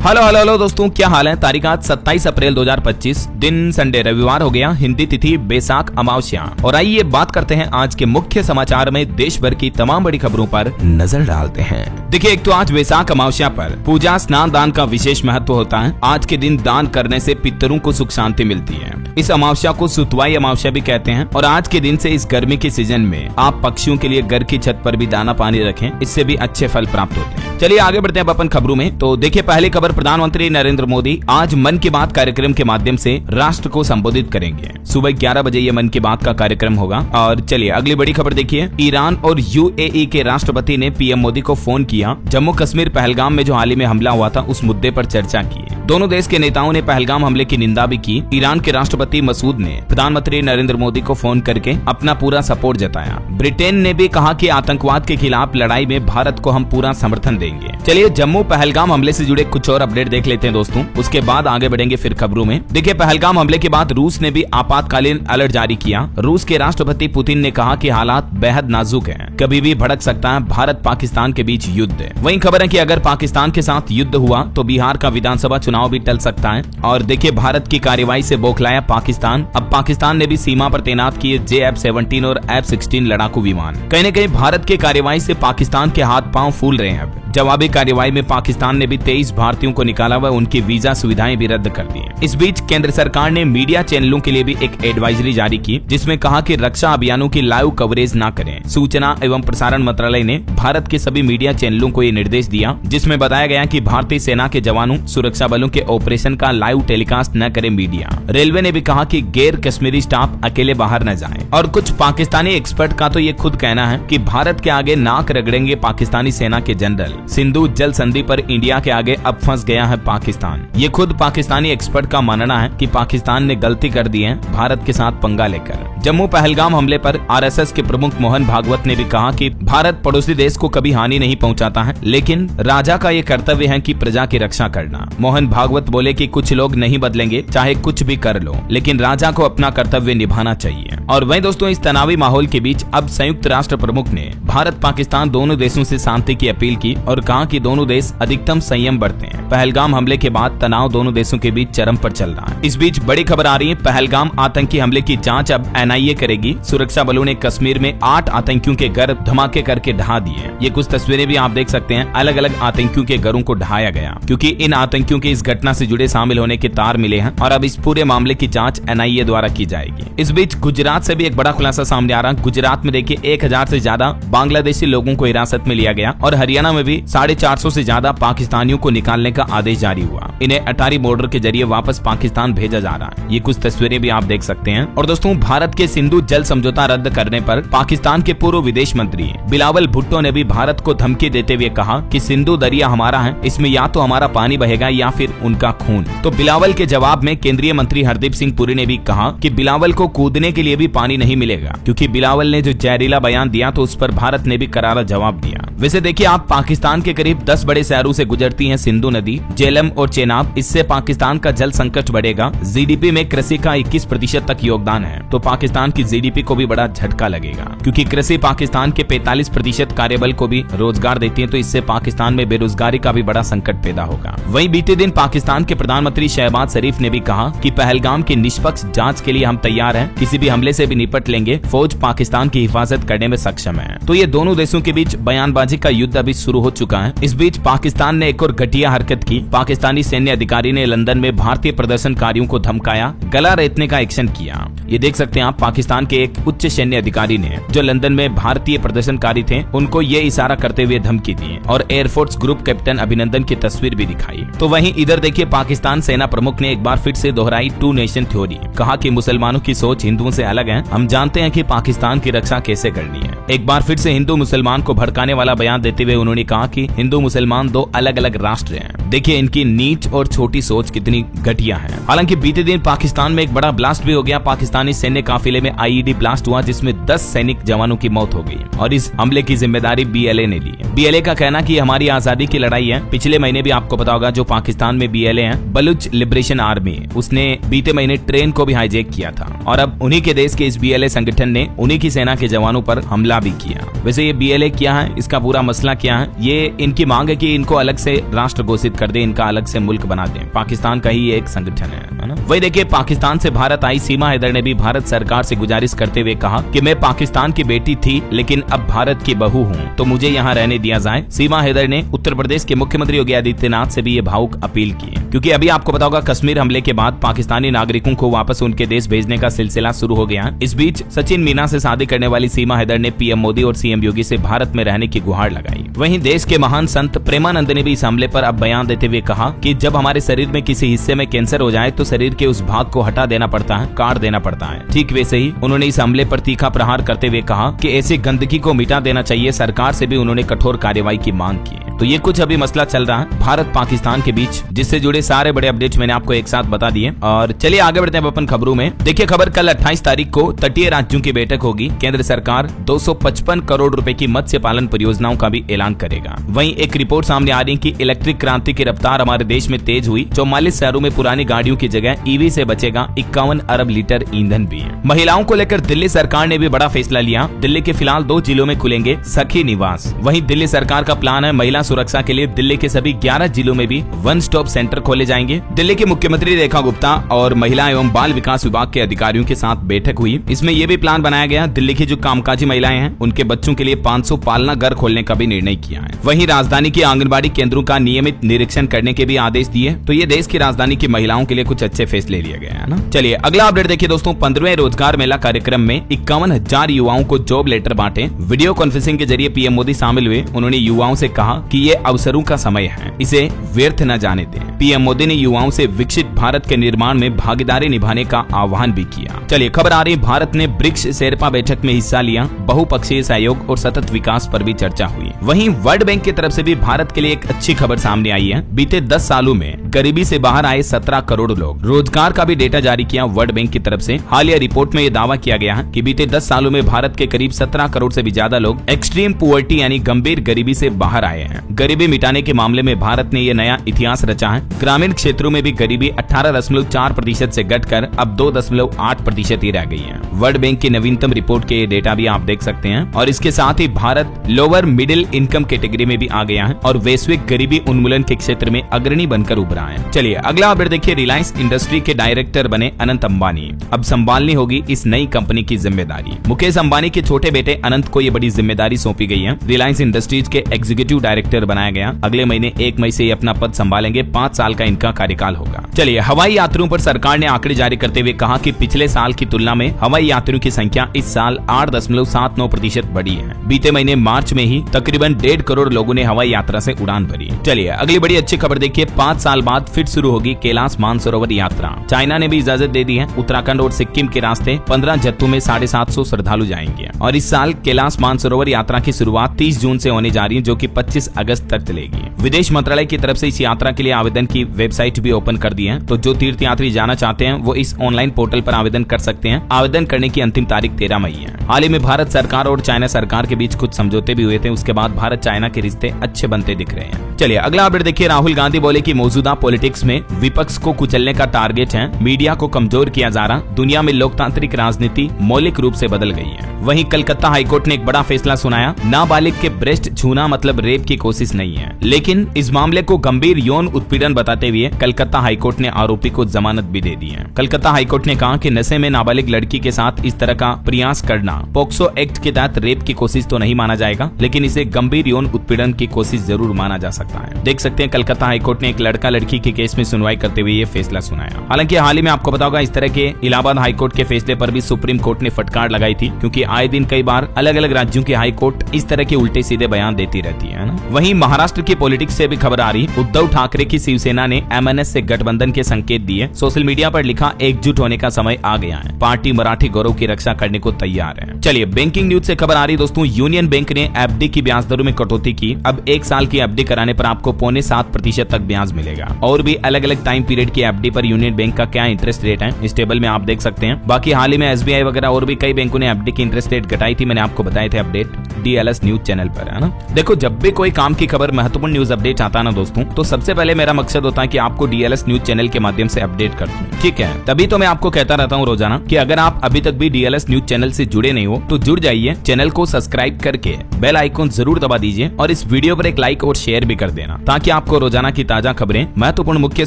Hello hello hello दोस्तों, क्या हाल है। तारीख आज 27 अप्रैल 2025, दिन संडे रविवार हो गया। हिंदी तिथि बैसाख अमावस्या। और आइए बात करते हैं आज के मुख्य समाचार में देश भर की तमाम बड़ी खबरों पर नजर डालते हैं। देखिए, एक तो आज बैसाख अमावस्या पर पूजा स्नान दान का विशेष महत्व होता है। आज के दिन दान करने से पितरों को सुख शांति मिलती है। इस अमावस्या को सुतवाई अमावस्या भी कहते हैं। और आज के दिन से इस गर्मी के सीजन में आप पक्षियों के लिए घर की छत पर भी दाना पानी रखें, इससे भी अच्छे फल प्राप्त होते हैं। चलिए आगे बढ़ते हैं अपन खबरों में। तो देखिए, पहली खबर, प्रधानमंत्री नरेंद्र मोदी आज मन की बात कार्यक्रम के माध्यम से राष्ट्र को संबोधित करेंगे। सुबह 11 बजे ये मन की बात का कार्यक्रम होगा। और चलिए अगली बड़ी खबर देखिए, ईरान और यूएई के राष्ट्रपति ने पीएम मोदी को फोन किया। जम्मू कश्मीर पहलगाम में जो हाल ही में हमला हुआ था उस मुद्दे पर चर्चा की। दोनों देश के नेताओं ने पहलगाम हमले की निंदा भी की। ईरान के राष्ट्रपति मसूद ने प्रधानमंत्री नरेंद्र मोदी को फोन करके अपना पूरा सपोर्ट जताया। ब्रिटेन ने भी कहा कि आतंकवाद के खिलाफ लड़ाई में भारत को हम पूरा समर्थन देंगे। चलिए जम्मू पहलगाम हमले से जुड़े कुछ और अपडेट देख लेते हैं दोस्तों, उसके बाद आगे बढ़ेंगे फिर खबरों में। देखिए, पहलगाम हमले के बाद रूस ने भी आपातकालीन अलर्ट जारी किया। रूस के राष्ट्रपति पुतिन ने कहा कि हालात बेहद नाजुक हैं, कभी भी भड़क सकता है भारत पाकिस्तान के बीच युद्ध। वहीं खबर है कि अगर पाकिस्तान के साथ युद्ध हुआ तो बिहार का विधानसभा चुनाव भी टल सकता है। और देखिए, भारत की कार्रवाई से बौखलाया पाकिस्तान। अब पाकिस्तान ने भी सीमा पर तैनात किए JF-17 और F-16 लड़ाकू विमान। कहीं न कहीं भारत के कार्रवाई से पाकिस्तान के हाथ पांव फूल रहे हैं। अब जवाबी कार्रवाई में पाकिस्तान ने भी 23 भारतीयों को निकाला व उनकी वीजा सुविधाएं भी रद्द कर दी। इस बीच केंद्र सरकार ने मीडिया चैनलों के लिए भी एक एडवाइजरी जारी की, जिसमें कहा कि रक्षा अभियानों की लाइव कवरेज न करें। सूचना एवं प्रसारण मंत्रालय ने भारत के सभी मीडिया चैनलों को ये निर्देश दिया, जिसमें बताया गया कि भारतीय सेना के जवानों सुरक्षा बलों के ऑपरेशन का लाइव टेलीकास्ट न करे मीडिया। रेलवे ने भी कहा कि गैर कश्मीरी स्टाफ अकेले बाहर न जाए। और कुछ पाकिस्तानी एक्सपर्ट का तो ये खुद कहना है कि भारत के आगे नाक रगड़ेंगे पाकिस्तानी सेना के जनरल। सिंधु जल संधि पर इंडिया के आगे अब फंस गया है पाकिस्तान। ये खुद पाकिस्तानी एक्सपर्ट का मानना है कि पाकिस्तान ने गलती कर दी है भारत के साथ पंगा लेकर। जम्मू पहलगाम हमले पर RSS के प्रमुख मोहन भागवत ने भी कहा कि भारत पड़ोसी देश को कभी हानि नहीं पहुंचाता है, लेकिन राजा का ये कर्तव्य है कि प्रजा की रक्षा करना। मोहन भागवत बोले कि कुछ लोग नहीं बदलेंगे, चाहे कुछ भी कर लो, लेकिन राजा को अपना कर्तव्य निभाना चाहिए। और वहीं दोस्तों, इस तनावी माहौल के बीच अब संयुक्त राष्ट्र प्रमुख ने भारत पाकिस्तान दोनों देशों से शांति की अपील की और कहा कि दोनों देश अधिकतम संयम बरतें। पहलगाम हमले के बाद तनाव दोनों देशों के बीच चरम पर चल रहा है। इस बीच बड़ी खबर आ रही है, पहलगाम आतंकी हमले की जांच अब NIA करेगी। सुरक्षा बलों ने कश्मीर में 8 आतंकियों के घर धमाके करके ढहा दिए। ये कुछ तस्वीरें भी आप देख सकते हैं। अलग अलग आतंकियों के घरों को ढहाया गया, क्योंकि इन आतंकियों के इस घटना से जुड़े शामिल होने के तार मिले हैं। और अब इस पूरे मामले की जांच NIA द्वारा की जाएगी। इस बीच गुजरात से भी एक बड़ा खुलासा सामने आ रहा है। गुजरात में देखिए 1000 से ज्यादा बांग्लादेशी लोगों को हिरासत में लिया गया। और हरियाणा में भी 450 से ज्यादा पाकिस्तानियों को निकालने का आदेश जारी हुआ। इन्हें अटारी बॉर्डर के जरिए वापस पाकिस्तान भेजा जा रहा है। ये कुछ तस्वीरें भी आप देख सकते हैं। और दोस्तों, भारत के सिंधु जल समझौता रद्द करने पर पाकिस्तान के पूर्व विदेश मंत्री बिलावल भुट्टो ने भी भारत को धमकी देते हुए कहा कि सिंधु दरिया हमारा है, इसमें या तो हमारा पानी बहेगा या फिर उनका खून। तो बिलावल के जवाब में केंद्रीय मंत्री हरदीप सिंह पुरी ने भी कहा कि बिलावल को कूदने के लिए भी पानी नहीं मिलेगा, क्योंकि बिलावल ने जो जहरीला बयान दिया तो उस पर भारत ने भी करारा जवाब दिया। वैसे देखिए, आप पाकिस्तान के करीब 10 बड़े शहरों से गुजरती है सिंधु नदी, झेलम और चेनाब। इससे पाकिस्तान का जल संकट बढ़ेगा। GDP में कृषि का 21% तक योगदान है, तो पाकिस्तान की GDP को भी बड़ा झटका लगेगा, क्योंकि कृषि पाकिस्तान के 45% कार्यबल को भी रोजगार देती है। तो इससे पाकिस्तान में बेरोजगारी का भी बड़ा संकट पैदा होगा। वहीं बीते दिन पाकिस्तान के प्रधानमंत्री शहबाज शरीफ ने भी कहा कि पहलगाम की निष्पक्ष जांच के लिए हम तैयार हैं, किसी भी हमले से भी निपट लेंगे। फौज पाकिस्तान की हिफाजत करने में सक्षम है। तो ये दोनों देशों के बीच बयानबाजी का युद्ध अभी शुरू हो चुका है। इस बीच पाकिस्तान ने एक और घटिया हरकत की। पाकिस्तानी सैन्य अधिकारी ने लंदन में भारतीय प्रदर्शनकारियों को धमकाया, गला रेतने का एक्शन किया। ये देख सकते हैं आप, पाकिस्तान के एक उच्च सैन्य अधिकारी ने जो लंदन में भारतीय प्रदर्शनकारी थे उनको ये इशारा करते हुए धमकी दी और एयरफोर्स ग्रुप कैप्टन अभिनंदन की तस्वीर भी दिखाई। तो वहीं इधर देखिए, पाकिस्तान सेना प्रमुख ने एक बार फिर से दोहराई 2 नेशन थ्योरी। कहा कि मुसलमानों की सोच हिंदुओं से अलग है, हम जानते हैं कि पाकिस्तान की रक्षा कैसे करनी है। एक बार फिर से हिंदू मुसलमान को भड़काने वाला बयान देते हुए उन्होंने कहा कि हिंदू मुसलमान 2 अलग अलग राष्ट्र हैं। देखिए इनकी नीच और छोटी सोच कितनी घटिया है। हालांकि बीते दिन पाकिस्तान में एक बड़ा ब्लास्ट भी हो गया। पाकिस्तानी सैन्य काफिले में IED ब्लास्ट हुआ, जिसमें 10 सैनिक जवानों की मौत हो गई। और इस हमले की जिम्मेदारी BLA ने ली। BLA का कहना कि हमारी आजादी की लड़ाई है। पिछले महीने भी आपको पता होगा, जो पाकिस्तान में BLA है, बलूच लिबरेशन आर्मी, उसने बीते महीने ट्रेन को भी हाईजैक किया था। और अब उन्हीं के देश के इस BLA संगठन ने उन्हीं की सेना के जवानों पर हमला भी किया। वैसे ये BLA क्या है, इसका पूरा मसला क्या है? ये इनकी मांग है कि इनको अलग से राष्ट्र घोषित कर दे, इनका अलग से मुल्क बना दे। पाकिस्तान का ही ये एक संगठन है ना। वही देखिए, पाकिस्तान से भारत आई सीमा हैदर ने भी भारत सरकार से गुजारिश करते हुए कहा कि मैं पाकिस्तान की बेटी थी लेकिन अब भारत की बहू हूँ, तो मुझे यहाँ रहने दिया जाए। सीमा हैदर ने उत्तर प्रदेश के मुख्यमंत्री योगी आदित्यनाथ से भी ये भावुक अपील की है, क्योंकि अभी आपको पता होगा कश्मीर हमले के बाद पाकिस्तानी नागरिकों को वापस उनके देश भेजने का सिलसिला शुरू हो गया। इस बीच सचिन मीना से शादी करने वाली सीमा हैदर ने PM मोदी और CM योगी से भारत में रहने की गुहार लगाई। वहीं देश के महान संत प्रेमानंद ने भी इस हमले पर अब बयान देते हुए कहा कि जब हमारे शरीर में किसी हिस्से में कैंसर हो जाए तो शरीर के उस भाग को हटा देना पड़ता है, काट देना पड़ता है। ठीक वैसे ही उन्होंने इस हमले पर तीखा प्रहार करते हुए कहा कि ऐसी गंदगी को मिटा देना चाहिए। सरकार से भी उन्होंने कठोर कार्रवाई की मांग की। तो ये कुछ अभी मसला चल रहा है भारत पाकिस्तान के बीच, जिससे जुड़े सारे बड़े अपडेट्स मैंने आपको एक साथ बता दिए। और चलिए आगे बढ़ते हैं अपन खबरों में। देखिए खबर, कल 28 तारीख को तटीय राज्यों की बैठक होगी। केंद्र सरकार 255 करोड़ रुपए की मत्स्य पालन परियोजनाओं का भी ऐलान करेगा। वहीं एक रिपोर्ट सामने आ रही है कि इलेक्ट्रिक क्रांति की रफ्तार हमारे देश में तेज हुई। 44 शहरों में पुरानी गाड़ियों की जगह EV से बचेगा 51 अरब लीटर ईंधन भी है। महिलाओं को लेकर दिल्ली सरकार ने भी बड़ा फैसला लिया। दिल्ली के फिलहाल 2 जिलों में खुलेंगे सखी निवास। वहीं दिल्ली सरकार का प्लान है महिला सुरक्षा के लिए दिल्ली के सभी 11 जिलों में भी वन स्टॉप सेंटर खोले जाएंगे। दिल्ली की मुख्यमंत्री रेखा गुप्ता और महिला एवं बाल विकास विभाग के अधिकारियों के साथ बैठक हुई। इसमें यह भी प्लान बनाया गया, दिल्ली की जो कामकाजी महिलाएं हैं उनके बच्चों के लिए 500 पालना घर खोलने का भी निर्णय किया है। वहीं राजधानी के आंगनबाड़ी केंद्रों का नियमित निरीक्षण करने के भी आदेश दिए। तो ये देश की राजधानी की महिलाओं के लिए कुछ अच्छे फैसले लिए गए हैं ना। चलिए अगला अपडेट देखिए दोस्तों, 15वें रोजगार मेला कार्यक्रम में 51,000 युवाओं को जॉब लेटर बांटे। वीडियो कॉन्फ्रेंसिंग के जरिए PM मोदी शामिल हुए। उन्होंने युवाओं से कहा कि ये अवसरों का समय है, इसे व्यर्थ न जाने दें। PM मोदी ने युवाओं से विकसित भारत के निर्माण में भागीदारी निभाने का आह्वान भी किया। चलिए खबर आ रही, भारत ने ब्रिक्स शेरपा बैठक में हिस्सा लिया। बहुपक्षीय सहयोग और सतत विकास पर भी चर्चा हुई। वहीं वर्ल्ड बैंक की तरफ से भी भारत के लिए एक अच्छी खबर सामने आई है। बीते 10 सालों में गरीबी से बाहर आए 17 करोड़ लोग। रोजगार का भी डेटा जारी किया वर्ल्ड बैंक की तरफ से। हालिया रिपोर्ट में यह दावा किया गया है कि बीते 10 सालों में भारत के करीब 17 करोड़ से भी ज्यादा लोग एक्सट्रीम पुअर्टी यानी गंभीर गरीबी से बाहर आए हैं। गरीबी मिटाने के मामले में भारत ने यह नया इतिहास रचा है। ग्रामीण क्षेत्रों में भी गरीबी 18.4% से घटकर अब 2.8% ही रह गई है। वर्ल्ड बैंक की नवीनतम रिपोर्ट के डेटा भी आप देख सकते हैं। और इसके साथ ही Bharat lower middle income category में भी आ गया है और वैश्विक गरीबी उन्मूलन के क्षेत्र में अग्रणी बनकर उभरा है। चलिए अगला अपडेट देखिए, रिलायंस इंडस्ट्री के डायरेक्टर बने अनंत अंबानी। अब संभालनी होगी इस नई कंपनी की जिम्मेदारी। मुकेश अंबानी के छोटे बेटे अनंत को यह बड़ी जिम्मेदारी सौंपी गई है। रिलायंस इंडस्ट्रीज के एग्जीक्यूटिव डायरेक्टर बनाया गया। अगले महीने 1 मई से ये अपना पद संभालेंगे। 5 साल का इनका कार्यकाल होगा। चलिए हवाई यात्रियों पर सरकार ने आंकड़े जारी करते हुए कहा कि पिछले साल की तुलना में हवाई यात्रियों की संख्या इस साल 8.79% बढ़ी है। बीते महीने मार्च में ही तकरीबन 1.5 करोड़ लोगों ने हवाई यात्रा से उड़ान भरी। चलिए अगली बड़ी अच्छी खबर देखिए, 5 साल बाद फिर शुरू होगी कैलाश मानसरोवर यात्रा। चाइना ने भी इजाजत दे दी है। उत्तराखंड और सिक्किम के रास्ते 15 जत्थों में 750 श्रद्धालु जाएंगे। और इस साल कैलाश मानसरोवर यात्रा की शुरुआत 30 जून से होने जा रही है, जो कि 25 अगस्त तक चलेगी। विदेश मंत्रालय की तरफ से इस यात्रा के लिए आवेदन की वेबसाइट भी ओपन कर दी है। तो जो तीर्थ यात्री जाना चाहते हैं वो इस ऑनलाइन पोर्टल पर आवेदन कर सकते हैं। आवेदन करने की अंतिम तारीख 13 मई है। हाल ही में भारत सरकार और चाइना सरकार के बीच कुछ समझौते भी हुए थे। उसके बाद भारत चाइना के रिश्ते अच्छे बनते दिख रहे हैं। चलिए अगला अपडेट देखिए, राहुल गांधी बोले कि मौजूदा पॉलिटिक्स में विपक्ष को कुचलने का टारगेट है। मीडिया को कमजोर किया जा रहा। दुनिया में लोकतांत्रिक राजनीति मौलिक रूप से बदल गई है। वहीं कलकत्ता हाईकोर्ट ने एक बड़ा फैसला सुनाया। नाबालिग के ब्रेस्ट छूना मतलब रेप की कोशिश नहीं है, लेकिन इस मामले को गंभीर यौन उत्पीड़न बताते हुए कलकत्ता हाईकोर्ट ने आरोपी को जमानत भी दे दी है। कलकत्ता हाईकोर्ट ने कहा कि नशे में नाबालिग लड़की के साथ इस तरह का प्रयास करना पोक्सो एक्ट के तहत रेप की कोशिश तो नहीं माना जाएगा, लेकिन इसे गंभीर यौन उत्पीड़न की कोशिश जरूर माना जा सकता है। देख सकते हैं कलकत्ता हाईकोर्ट ने एक लड़का लड़की के केस में सुनवाई करते हुए ये फैसला सुनाया। हालांकि हाल ही में आपको पता होगा इस तरह के इलाहाबाद हाईकोर्ट के फैसले पर भी सुप्रीम कोर्ट ने फटकार लगाई थी, क्योंकि आए दिन कई बार अलग अलग राज्यों के हाई कोर्ट इस तरह के उल्टे सीधे बयान देती रहती है ना। वहीं महाराष्ट्र की पॉलिटिक्स से भी खबर आ रही। उद्धव ठाकरे की शिवसेना ने MNS से गठबंधन के संकेत दिए। सोशल मीडिया पर लिखा, एकजुट होने का समय आ गया है। पार्टी मराठी गौरव की रक्षा करने को तैयार है। चलिए बैंकिंग न्यूज से खबर आ रही दोस्तों, यूनियन बैंक ने FD की ब्याज दरों में कटौती की। अब 1 साल की FD कराने पर आपको 0.75% तक ब्याज मिलेगा। और भी अलग अलग टाइम पीरियड की FD पर यूनियन बैंक का क्या इंटरेस्ट रेट है इस टेबल में आप देख सकते हैं। बाकी हाल ही में SBI वगैरह और भी कई बैंकों ने FD की इंटरेस्ट रेट घटाई थी। मैंने आपको बताए थे अपडेट DLS न्यूज चैनल पर, है ना। देखो जब भी कोई काम की खबर महत्वपूर्ण न्यूज अपडेट आता है ना दोस्तों, तो सबसे पहले मेरा मकसद होता है कि आपको DLS न्यूज चैनल के माध्यम से अपडेट करता हूँ। ठीक है, तभी तो मैं आपको कहता रहता हूँ रोजाना कि अगर आप अभी तक भी डीएलएस न्यूज चैनल से जुड़े नहीं हो तो जुड़ जाइए, चैनल को सब्सक्राइब करके बेल आइकन जरूर दबा दीजिए और इस वीडियो पर एक लाइक और शेयर भी कर देना, ताकि आपको रोजाना की ताजा खबरें, महत्वपूर्ण मुख्य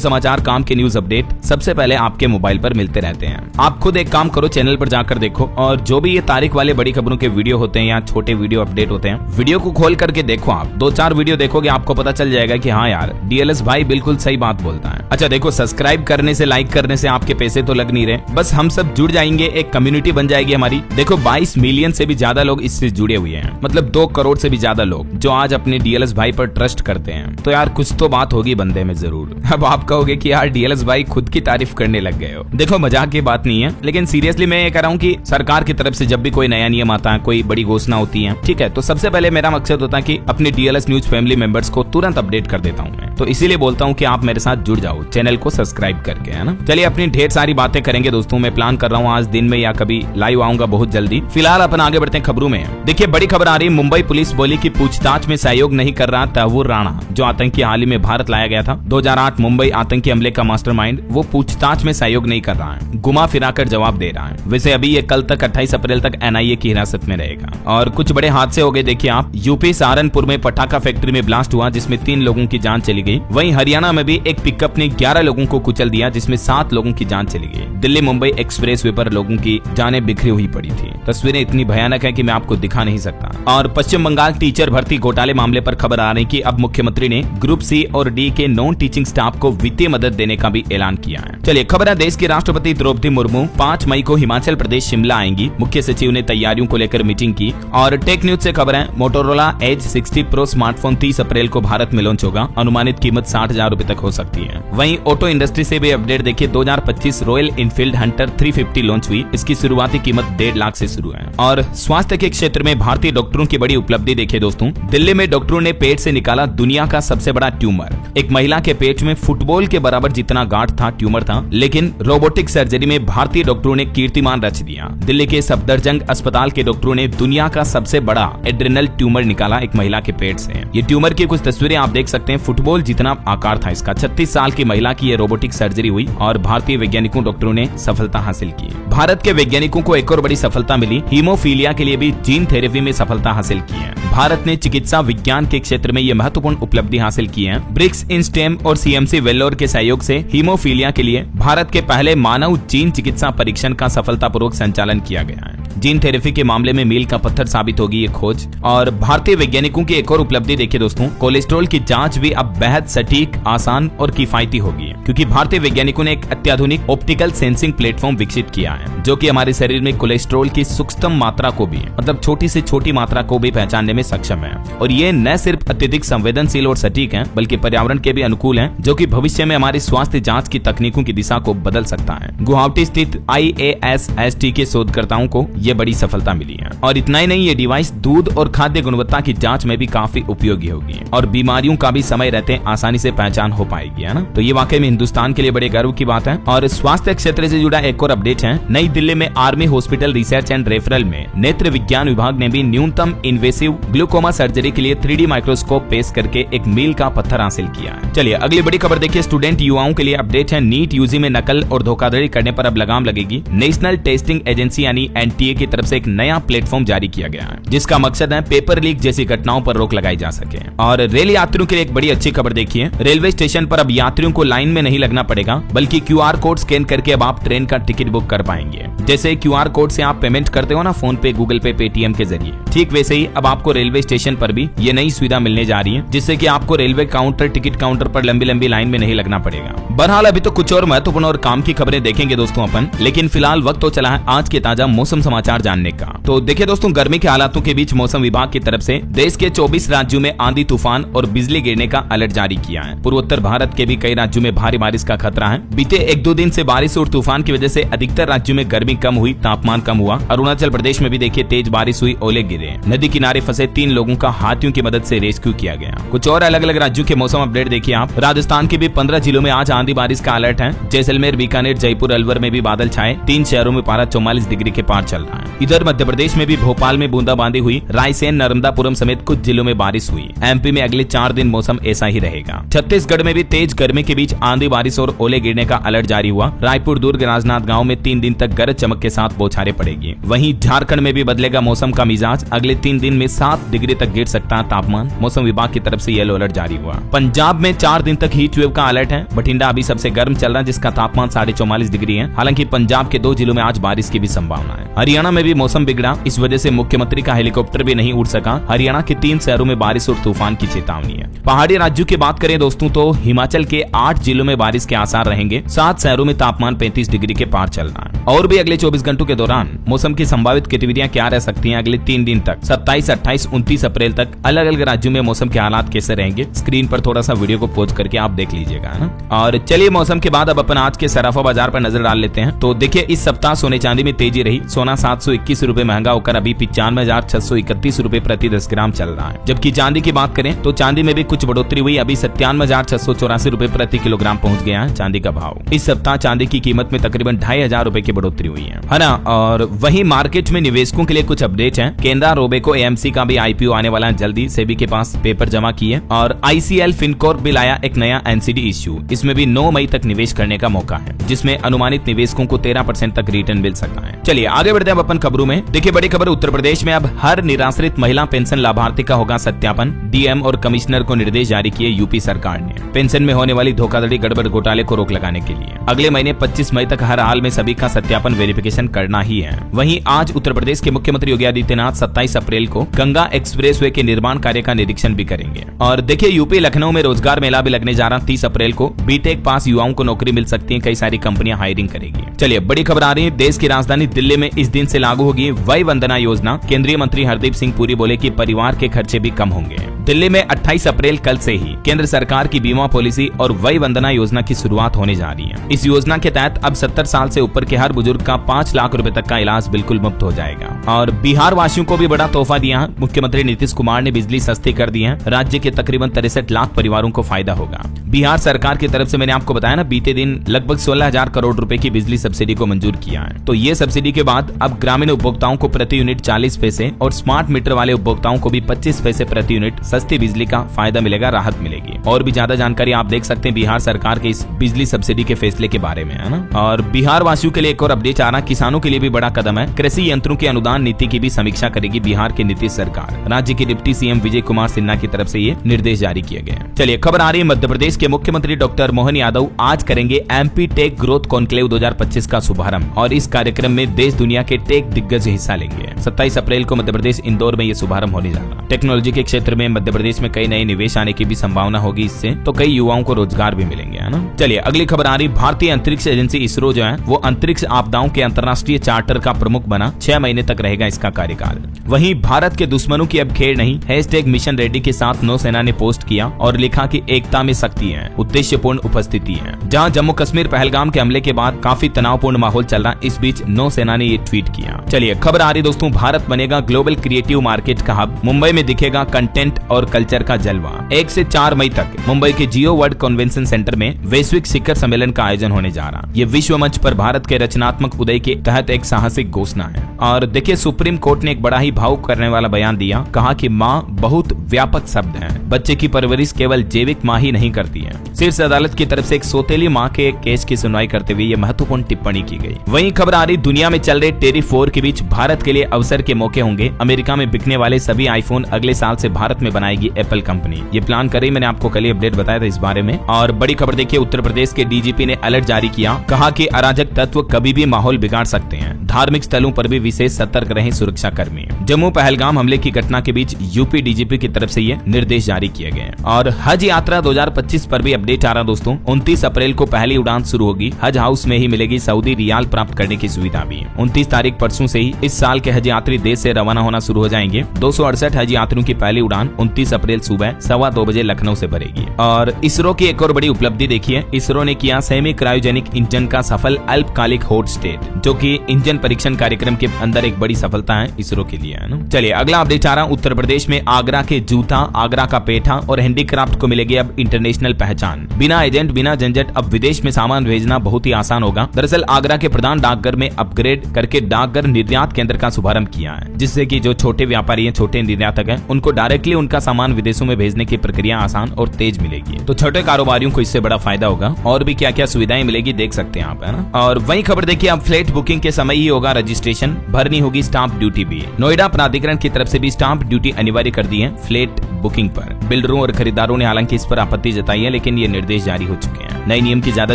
समाचार, काम के न्यूज अपडेट सबसे पहले आपके मोबाइल पर मिलते रहते हैं। आप खुद एक काम करो, चैनल पर जाकर देखो और जो भी ये तारीख वाले बड़ी खबरों के वीडियो होते हैं या छोटे वीडियो अपडेट होते हैं, वीडियो को खोल करके देखो। आप 2-4 वीडियो देखोगे, आपको पता चल जाएगा कि हाँ यार, डीएलएस भाई बिल्कुल सही बात बोलता है। अच्छा देखो, सब्सक्राइब करने से, लाइक करने से आपके पैसे तो लग नहीं रहे, बस हम सब जुड़ जाएंगे, एक कम्युनिटी बन जाएगी हमारी। देखो 22 मिलियन से भी ज्यादा लोग इससे जुड़े हुए हैं, मतलब 2 करोड़ से भी ज्यादा लोग जो आज अपने डीएलएस भाई पर ट्रस्ट करते हैं। तो यार कुछ तो बात होगी बंदे में जरूर। अब आप कहोगे कि यार डीएलएस भाई खुद की तारीफ करने लग गए हो। देखो मजाक की बात नहीं है, लेकिन सीरियसली मैं ये कह रहा हूँ कि सरकार की तरफ से जब भी कोई नया नियम आता है, कोई बड़ी घोषणा होती है, ठीक है, तो सबसे पहले मेरा मकसद होता है कि अपने डीएलएस न्यूज फैमिली मेंबर्स को तुरंत अपडेट कर देता हूँ मैं। तो इसीलिए बोलता हूँ कि आप मेरे साथ जुड़ जाओ, चैनल को सब्सक्राइब करके, है ना। चलिए अपनी ढेर सारी बातें करेंगे दोस्तों। मैं प्लान कर रहा हूँ आज दिन में या कभी लाइव आऊंगा बहुत जल्दी। फिलहाल अपन आगे बढ़ते हैं खबरों में। देखिए बड़ी खबर आ रही है, मुंबई पुलिस बोली कि पूछताछ में सहयोग नहीं कर रहा तहव्वुर राणा, जो आतंकी हाल ही में भारत लाया गया था। 2008 मुंबई आतंकी हमले का मास्टरमाइंड, वो पूछताछ में सहयोग नहीं कर रहा है, घुमा फिरा कर जवाब दे रहा है। वैसे अभी ये कल तक 28 अप्रैल तक एनआईए की हिरासत में रहेगा। और कुछ बड़े हादसे हो गए, देखिए आप। यूपी सहारनपुर में पटाखा फैक्ट्री में ब्लास्ट हुआ, जिसमें 3 लोगों की जान चली गई। वहीं हरियाणा में भी एक पिकअप ने 11 लोगों को कुचल दिया, जिसमें 7 लोगों की जान चली गई। दिल्ली मुंबई एक्सप्रेस वे पर लोगों की जानें बिखरी हुई पड़ी थी। तस्वीरें इतनी भयानक है कि मैं आपको दिखा नहीं सकता। और पश्चिम बंगाल टीचर भर्ती घोटाले मामले पर खबर आ रही कि अब मुख्यमंत्री ने ग्रुप सी और डी के नॉन टीचिंग स्टाफ को वित्तीय मदद देने का भी ऐलान किया है। चलिए खबर है, देश की राष्ट्रपति द्रौपदी मुर्मू 5 मई को हिमाचल प्रदेश शिमला आएंगी। मुख्य सचिव ने तैयारियों को लेकर मीटिंग की। और टेक न्यूज से खबर है, मोटोरोला एज 60 प्रो स्मार्टफोन 30 अप्रैल को भारत में लॉन्च होगा। अनुमानित कीमत 60,000 रुपए तक हो सकती है। वहीं ऑटो इंडस्ट्री से भी अपडेट देखिए, 2025 रॉयल इनफील्ड हंटर 350 लॉन्च हुई। इसकी शुरुआती कीमत 1.5 लाख से शुरू है। और स्वास्थ्य के क्षेत्र में भारतीय डॉक्टरों की बड़ी उपलब्धि देखिए दोस्तों। दिल्ली में डॉक्टरों ने पेट से निकाला दुनिया का सबसे बड़ा ट्यूमर। एक महिला के पेट में फुटबॉल के बराबर जितना गांठ था, ट्यूमर था, लेकिन रोबोटिक सर्जरी में भारतीय डॉक्टरों ने कीर्तिमान रच दिया। दिल्ली के सफदरजंग अस्पताल के डॉक्टरों ने दुनिया का सबसे बड़ा एड्रेनल ट्यूमर निकाला एक महिला के पेट से। ये ट्यूमर की कुछ तस्वीरें आप देख सकते हैं, फुटबॉल जितना आकार था इसका। 36 साल की महिला की ये रोबोटिक सर्जरी हुई और भारतीय वैज्ञानिकों डॉक्टरों ने सफलता हासिल की। भारत के वैज्ञानिकों को एक और बड़ी सफलता मिली, हीमोफीलिया के लिए भी जीन थेरेपी में सफलता हासिल की है। भारत ने चिकित्सा विज्ञान के क्षेत्र में ये महत्वपूर्ण उपलब्धि हासिल की है। ब्रिक्स इंस्टेम और सीएमसी वेल्लोर के सहयोग से हीमोफीलिया के लिए भारत के पहले मानव जीन चिकित्सा परीक्षण का सफलतापूर्वक संचालन किया गया है। जीन थेरेपी के मामले में मील का पत्थर साबित होगी ये खोज। और भारतीय वैज्ञानिकों की एक और उपलब्धि देखिए दोस्तों, कोलेस्ट्रॉल की जांच भी अब बेहद सटीक, आसान और किफायती होगी, क्योंकि भारतीय वैज्ञानिकों ने एक अत्याधुनिक ऑप्टिकल सेंसिंग प्लेटफॉर्म विकसित किया है, जो कि हमारे शरीर में कोलेस्ट्रॉल की सूक्ष्म मात्रा को भी, मतलब छोटी से छोटी मात्रा को भी पहचानने में सक्षम है। और ये न सिर्फ अत्यधिक संवेदनशील और सटीक है, बल्कि पर्यावरण के भी अनुकूल है, जो कि भविष्य में हमारी स्वास्थ्य जांच की तकनीकों की दिशा को बदल सकता है। गुवाहाटी स्थित IASST के शोधकर्ताओं को ये बड़ी सफलता मिली है। और इतना ही नहीं, ये डिवाइस दूध और खाद्य गुणवत्ता की जांच में भी काफी उपयोगी होगी और बीमारियों का भी समय रहते आसानी से पहचान हो पाएगी, है ना। तो ये वाकई में हिंदुस्तान के लिए बड़े गर्व की बात है। और स्वास्थ्य क्षेत्र से जुड़ा एक और अपडेट है, नई दिल्ली में army hospital research and referral में नेत्र विज्ञान विभाग ने भी न्यूनतम इन्वेसिव ग्लूकोमा सर्जरी के लिए 3D माइक्रोस्कोप पेश करके एक मील का पत्थर हासिल किया है। चलिए अगली बड़ी खबर देखिए, स्टूडेंट युवाओं के लिए अपडेट है। नीट यूजी में नकल और धोखाधड़ी करने पर अब लगाम लगेगी। नेशनल टेस्टिंग एजेंसी यानी NTA की तरफ से एक नया प्लेटफॉर्म जारी किया गया है, जिसका मकसद है पेपर लीक जैसी घटनाओं पर रोक लगाई जा सके। और रेल यात्रियों के लिए एक बड़ी अच्छी खबर देखिए, रेलवे स्टेशन पर अब यात्रियों को लाइन में नहीं लगना पड़ेगा, बल्कि QR कोड स्कैन करके अब आप ट्रेन का टिकट बुक कर पाएंगे। जैसे QR कोड से आप पेमेंट करते हो ना फोन पे, गूगल पे, पेटीएम के जरिए, ठीक वैसे ही अब आपको रेलवे स्टेशन पर भी ये नई सुविधा मिलने जा रही है, जिससे कि आपको रेलवे काउंटर, टिकट काउंटर पर लंबी लंबी लाइन में नहीं लगना पड़ेगा। बहरहाल अभी तो कुछ और महत्वपूर्ण और काम की खबरें देखेंगे दोस्तों अपन, लेकिन फिलहाल वक्त तो चला है आज के ताजा मौसम समाचार जानने का। तो देखिए दोस्तों, गर्मी के हालातों के बीच मौसम विभाग की तरफ से देश के 24 राज्यों में आंधी, तूफान और बिजली गिरने का अलर्ट जारी किया है। पूर्वोत्तर भारत के भी कई राज्यों में भारी बारिश का खतरा है। बीते 1-2 दिन से बारिश और तूफान की वजह से अधिकतर राज्यों में गर्मी कम हुई, तापमान कम हुआ। अरुणाचल प्रदेश में भी देखिए तेज बारिश हुई, ओले गिरे। नदी किनारे फंसे 3 लोगों का हाथियों की मदद से रेस्क्यू किया गया। कुछ और अलग अलग राज्यों के मौसम अपडेट देखिए आप। राजस्थान के भी 15 जिलों में आज आंधी बारिश का अलर्ट है। जैसलमेर, बीकानेर, जयपुर, अलवर में भी बादल छाए। 3 शहरों में पारा 44 डिग्री के पार चल रहा है। इधर मध्य प्रदेश में भी भोपाल में बूंदाबांदी हुई। रायसेन, नर्मदापुरम समेत कुछ जिलों में बारिश हुई। MP में अगले 4 दिन मौसम ऐसा ही रहेगा। छत्तीसगढ़ में भी तेज गर्मी के बीच आंधी बूंदी बारिश और ओले गिरने का अलर्ट जारी हुआ। रायपुर, दुर्ग, राजनांदगांव में 3 दिन तक गरज चमक के साथ बौछारें पड़ेगी। वहीं झारखंड में भी बदलेगा मौसम का मिजाज। अगले 3 दिन में 7 डिग्री तक गिर सकता है तापमान। मौसम विभाग की तरफ से येलो अलर्ट जारी हुआ। पंजाब में 4 दिन तक हीट वेव का अलर्ट है। बठिंडा अभी सबसे गर्म चल रहा है, जिसका तापमान 44.5 डिग्री है। हालांकि पंजाब के 2 जिलों में आज बारिश की भी संभावना है। हरियाणा में भी मौसम बिगड़ा, इस वजह से मुख्यमंत्री का हेलीकॉप्टर भी नहीं उड़ सका। हरियाणा के 3 शहरों में बारिश और तूफान की चेतावनी है। पहाड़ी राज्यों की बात करें दोस्तों तो हिमाचल के 8 जिलों में बारिश के आसार रहेंगे। 7 शहरों में तापमान 35 डिग्री के पार चल रहा है। और भी अगले 24 घंटों के दौरान मौसम की संभावित गतिविधियां क्या रह सकती हैं अगले 3 दिन तक 27, 28, 29 अप्रैल तक अलग अलग राज्यों में मौसम के हालात कैसे रहेंगे, स्क्रीन पर थोड़ा सा वीडियो को पॉज करके आप देख लीजिएगा, है ना। और चलिए मौसम के बाद अब अपन आज के सराफा बाजार पर नजर डाल लेते हैं। तो देखिए इस सप्ताह सोने चांदी में तेजी रही। सोना 721 रुपए महंगा होकर अभी 95,631 रुपए प्रति 10 ग्राम चल रहा है। जबकि चांदी की बात करें तो चांदी में भी कुछ बढ़ोतरी हुई। अभी 97,684 रुपए प्रति किलोग्राम पहुंच गया है चांदी का भाव। इस सप्ताह चांदी की कीमत में तकरीबन 2,500 रुपए की बढ़ोतरी हुई है ना। और वहीं मार्केट में निवेशकों के लिए कुछ अपडेट है। केनरा रोबेको एएमसी का भी आईपीओ आने वाला है जल्दी। सेबी के पास पेपर जमा किए और आईसीएल फिनकॉर्प भी लाया एक नया एनसीडी इश्यू। इसमें भी 9 मई तक निवेश करने का मौका है, जिसमें अनुमानित निवेशकों को 13% तक रिटर्न मिल सकता है। चलिए आगे बढ़ते हैं अपन खबरों में। देखिए बड़ी खबर, उत्तर प्रदेश में अब हर निराश्रित महिला पेंशन लाभार्थी का होगा सत्यापन। डीएम और कमिश्नर को निर्देश जारी किए यूपी सरकार ने पेंशन में होने वाली धोखाधड़ी, गड़बड़, घोटाले को रोक लगाने के लिए। अगले महीने 25 मई तक हर हाल में सभी का सत्यापन, वेरिफिकेशन करना ही है। वहीं आज उत्तर प्रदेश के मुख्यमंत्री योगी आदित्यनाथ 27 अप्रैल को गंगा एक्सप्रेसवे के निर्माण कार्य का निरीक्षण भी करेंगे। और देखिए यूपी लखनऊ में रोजगार मेला भी लगने जा रहा 30 अप्रैल को। बीटेक पास युवाओं को नौकरी मिल सकती है, कई सारी कंपनियां हायरिंग करेगी। चलिए बड़ी खबर आ रही है, देश की राजधानी दिल्ली में इस दिन से लागू होगी वय वंदना योजना। केंद्रीय मंत्री हरदीप सिंह पुरी बोले कि परिवार के खर्चे भी कम होंगे। दिल्ली में 28 अप्रैल कल से ही केंद्र सरकार की बीमा पॉलिसी और वय वंदना योजना की शुरुआत होने जा रही है। इस योजना के तहत अब 70 साल से ऊपर के हर बुजुर्ग का 5 लाख रुपए तक का इलाज बिल्कुल मुफ्त हो जाएगा। और बिहार वासियों को भी बड़ा तोहफा दिया है। मुख्यमंत्री नीतीश कुमार ने बिजली सस्ती कर दी है। राज्य के तकरीबन 63 लाख परिवारों को फायदा होगा। बिहार सरकार की तरफ से मैंने आपको बताया ना, बीते दिन लगभग 16,000 करोड़ रुपए की बिजली सब्सिडी को मंजूर किया है। तो ये सब्सिडी के बाद अब ग्रामीण उपभोक्ताओं को प्रति यूनिट 40 पैसे और स्मार्ट मीटर वाले उपभोक्ताओं को भी 25 पैसे प्रति यूनिट सस्ती बिजली का फायदा मिलेगा, राहत मिलेगी। और भी ज्यादा जानकारी आप देख सकते हैं बिहार सरकार के इस बिजली सब्सिडी के फैसले के बारे में, है ना। और बिहार वासियों के लिए एक और अपडेट आ रहा, किसानों के लिए भी बड़ा कदम है। कृषि यंत्रों के अनुदान नीति की भी समीक्षा करेगी बिहार की नीतीश सरकार। राज्य के डिप्टी सीएम विजय कुमार सिन्हा की तरफ से ये निर्देश जारी किए गए। चलिए खबर आ रही है, मध्य प्रदेश के मुख्यमंत्री डॉक्टर मोहन यादव आज करेंगे एमपी टेक ग्रोथ कॉन्क्लेव 2025 का शुभारंभ। और इस कार्यक्रम में देश दुनिया के टेक दिग्गज हिस्सा लेंगे। 27 अप्रैल को मध्य प्रदेश इंदौर में ये शुभारंभ होने जा रहा। टेक्नोलॉजी के क्षेत्र में मध्य प्रदेश में कई नए निवेश आने की भी संभावना होगी। इससे तो कई युवाओं को रोजगार भी मिलेंगे, है ना। चलिए अगली खबर आ रही, भारतीय अंतरिक्ष एजेंसी इसरो जो है वो अंतरिक्ष आपदाओं के अंतर्राष्ट्रीय चार्टर का प्रमुख बना। 6 महीने तक रहेगा इसका कार्यकाल। वहीं भारत के दुश्मनों की अब खेड़ नहीं, #मिशन रेड्डी के साथ नौसेना ने पोस्ट किया और लिखा कि एकता में शक्ति है, उद्देश्यपूर्ण उपस्थिति है। जहां जम्मू कश्मीर पहलगाम के हमले के बाद काफी तनावपूर्ण माहौल चल रहा, इस बीच नौसेना ने ये ट्वीट किया। चलिए खबर आ रही दोस्तों, भारत बनेगा ग्लोबल क्रिएटिव मार्केट का हब। मुंबई में दिखेगा कंटेंट और कल्चर का जलवा। 1 से 4 मई तक मुंबई के जियो वर्ल्ड कन्वेंशन सेंटर में वैश्विक शिखर सम्मेलन का आयोजन होने जा रहा। ये विश्व मंच पर भारत के रचनात्मक उदय के तहत एक साहसिक घोषणा है। और देखिए सुप्रीम कोर्ट ने एक बड़ा ही भावुक करने वाला बयान दिया। कहा कि माँ बहुत व्यापक शब्द है, बच्चे की परवरिश केवल जैविक माँ ही नहीं करती है। शीर्ष अदालत की तरफ से एक सौतेली माँ के केस की सुनवाई करते हुए ये महत्वपूर्ण टिप्पणी की गई। वहीं खबर आ रही, दुनिया में चल रहे टेरिफ वॉर के बीच भारत के लिए अवसर के मौके होंगे। अमेरिका में बिकने वाले सभी आईफोन अगले साल से भारत में बनाएगी एप्पल कंपनी। ये प्लान कर रही, मैंने आपको कल अपडेट बताया था इस बारे में। और बड़ी खबर देखिए, उत्तर प्रदेश के डीजीपी ने अलर्ट जारी किया। कहा कि अराजक तत्व कभी भी माहौल बिगाड़ सकते हैं। धार्मिक स्थलों पर भी विशेष सतर्क रहें सुरक्षा कर्मी। जम्मू पहलगाम हमले की घटना के बीच यूपी डीजीपी की तरफ से ये निर्देश जारी किए गए। और हज यात्रा 2025 पर भी अपडेट आ रहा दोस्तों। 29 अप्रैल को पहली उड़ान शुरू होगी। हज हाउस में ही मिलेगी सऊदी रियाल प्राप्त करने की सुविधा भी। 29 तारीख परसों से ही इस साल के हज यात्री देश से रवाना होना शुरू हो जाएंगे। 268 हज यात्रियों की पहली उड़ान 29 अप्रैल सुबह 2:15 बजे लखनऊ से भरेगी। और इसरो की एक और बड़ी उपलब्धि देखिए, इसरो ने किया सेमी क्रायोजेनिक इंजन का सफल अल्पकालिक हॉट स्टेट, जो कि इंजन परीक्षण कार्यक्रम के अंदर एक बड़ी सफलता है इसरो के लिए, है ना। चलिए अगला अपडेट आ रहा, उत्तर प्रदेश में आगरा के जूता, आगरा का पेठा और हैंडीक्राफ्ट को मिलेगी अब इंटरनेशनल पहचान। बिना एजेंट, बिना झंझट अब विदेश में सामान भेजना बहुत ही आसान होगा। दरअसल आगरा के प्रधान डाकघर में अपग्रेड करके डाकघर निर्यात केंद्र का शुभारंभ किया है, जिससे कि जो छोटे व्यापारी हैं, छोटे निर्यातक हैं, उनको डायरेक्टली उनका सामान विदेशों में भेजने की प्रक्रिया आसान और तेज मिलेगी। तो छोटे कारोबारियों को इससे बड़ा फायदा होगा। और भी क्या क्या सुविधाएं मिलेगी देख सकते हैं आप, है ना। और वही खबर देखिए, अब फ्लैट बुकिंग के समय ही होगा रजिस्ट्रेशन, भरनी होगी स्टाम्प ड्यूटी भी। नोएडा प्राधिकरण की तरफ से भी स्टाम्प ड्यूटी अनिवार्य कर दी है फ्लैट बुकिंग पर। बिल्डरों और खरीदारों ने हालांकि इस पर आपत्ति जताई है, लेकिन ये निर्देश जारी हो चुके हैं। नए नियम की ज्यादा